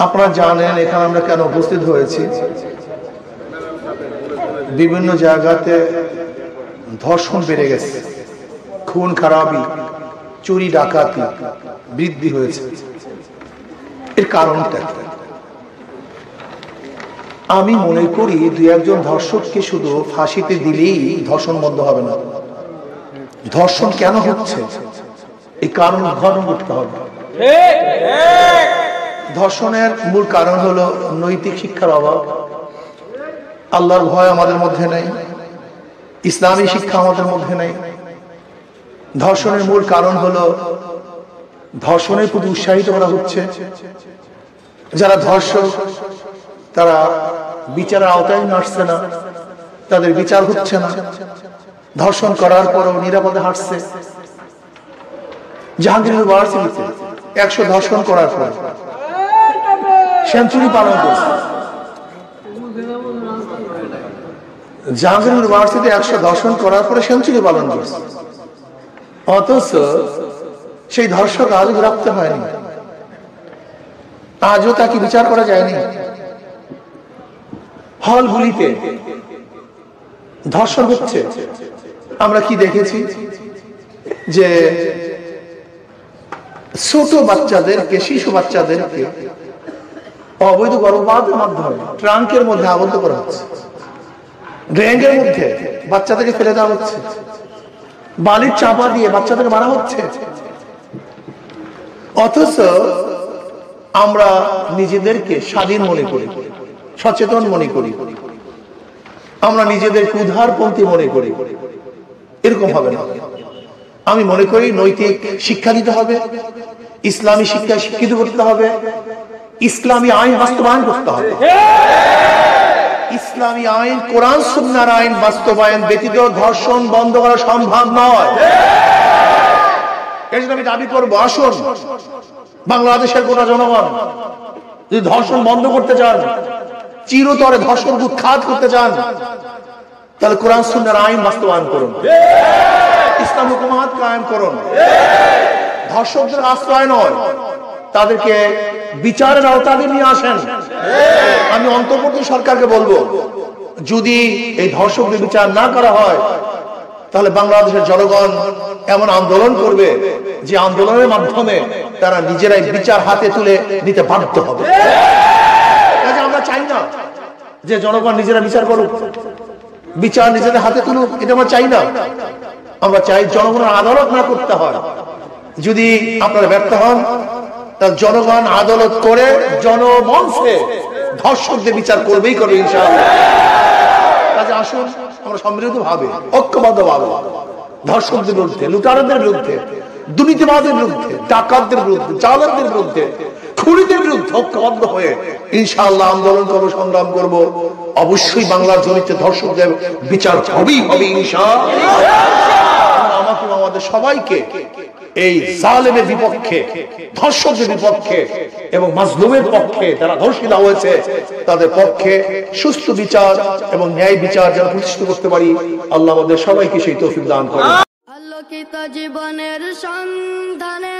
আপনারা জানেন এখানে আমরা কেন উপস্থিত হয়েছি। বিভিন্ন জায়গাতে ধর্ষণ বেড়ে গেছে, খুন খারাপি, চুরি ডাকাতি বৃদ্ধি হয়েছে। এর কারণটা কি? আমি মনে করি দুই একজন ধর্ষককে শুধু ফাঁসিতে দিলেই ধর্ষণ বন্ধ হবে না। ধর্ষণ কেন হচ্ছে এই কারণ উদ্ঘাটন করতে হবে। ধর্ষণের মূল কারণ হলো নৈতিক শিক্ষার অভাব, আল্লাহর ভয় আমাদের মধ্যে নেই, ইসলামী শিক্ষা আমাদের মধ্যে নেই। ধর্ষণের মূল কারণ হলো ধর্ষণের প্রতি উৎসাহিত করা হচ্ছে। যারা ধর্ষক তারা বিচারের আওতায় আসছে না, তাদের বিচার হচ্ছে না। ধর্ষণ করার পরও নিরাপদে হাঁটছে। জাহাঙ্গীর ইউনিভার্সিটিতে 100 ধর্ষণ করার পর সেঞ্চুরি পালন করছে। জাহাঙ্গীর ইউনিভার্সিটিতে 100 ধর্ষণ করার পরে সেঞ্চুরি পালন করছে, অথচ সেই ধর্ষক আজও গ্রেপ্তার হয়নি, আজও তাকে বিচার করা যায়নি। হলগুলিতে ধর্ষণ হচ্ছে। আমরা কি দেখেছি যে ছোট বাচ্চাদেরকে, শিশু বাচ্চাদেরকে অবৈধ গর্ভপাতের মাধ্যমে ট্রাঙ্কের মধ্যে আবদ্ধ করা হচ্ছে, ড্রেনের মধ্যে বাচ্চাদেরকে ফেলে দেওয়া হচ্ছে, বালির চাপা দিয়ে বাচ্চাদেরকে মারা হচ্ছে। অথচ আমরা নিজেদেরকে স্বাধীন মনে করি, সচেতন মনে করি, আমরা নিজেদেরকে উদারপন্থী মনে করি। এরকম হবে না। আমি মনে করি নৈতিক শিক্ষা দিতে হবে, ইসলামী শিক্ষায় শিক্ষিত করতে হবে, ইসলামী আইন বাস্তবায়ন করতে হবে। ইসলামী আইন, কোরআন সুন্নাহর আইন বাস্তবায়ন ব্যতীত ধর্ষণ বন্ধ করা সম্ভব নয়। এই জন্য আমি দাবি করবো, আসুন বাংলাদেশের গোটা জনগণ যদি ধর্ষণ বন্ধ করতে চান, চিরতরে ধর্ষণ উৎখাত করতে চান, তাহলে কোরআন সুন্নাহর আইন বাস্তবায়ন করুন, ইসলাম হুকুমাত কায়েম করুন। ধর্ষকদের আশ্রয় নয়, তাদেরকে বিচারের আওতায় নিয়ে আসেন। আমি অন্তর্বর্তী সরকারকে বলবো, যদি এই ধর্ষকদের বিচার না করা হয় তাহলে বাংলাদেশের জনগণ এমন আন্দোলন করবে যে আন্দোলনের মাধ্যমে তারা নিজেরাই বিচার হাতে তুলে নিতে বাধ্য হবে। আমরা চাই না যে জনগণ নিজেরা বিচার করুক, বিচার নিজেদের হাতে তুলুক, এটা আমরা চাই না। আমরা চাই জনগণের আদালত না করতে হয়। যদি আপনারা ব্যর্থ হন তাহলে জনগণ আদালত করে জনমঞ্চে ধর্ষকদের বিচার করবেই করবে ইনশাআল্লাহ। কাজে আসুন আমরা সম্মিলিত ভাবে, ঐক্যবদ্ধ ভাবে ধর্ষকদের বিরুদ্ধে, লুটারদের বিরুদ্ধে, দুর্নীতিবাদের বিরুদ্ধে, ডাকাতদের বিরুদ্ধে, জালেমদের বিরুদ্ধে, খুনিদের বিরুদ্ধে ঐক্যবদ্ধ হয়ে ইনশাআল্লাহ আন্দোলন করবো, সংগ্রাম করব। অবশ্যই বাংলার জমিতে ধর্ষকদের বিচার হবেই হবে ইনশাআল্লাহ। আমাকে আমাদের সবাইকে এই জালেমের বিপক্ষে, ধর্ষকদের বিপক্ষে এবং মাজলুমের পক্ষে, যারা ধর্ষিত হয়েছে তাদের পক্ষে সুস্থ বিচার এবং ন্যায় বিচার যেন প্রতিষ্ঠিত করতে পারি। আল্লাহ আমাদের সবাইকে সেই তৌফিক দান করেন। আলোকিত জীবনের সন্ধানে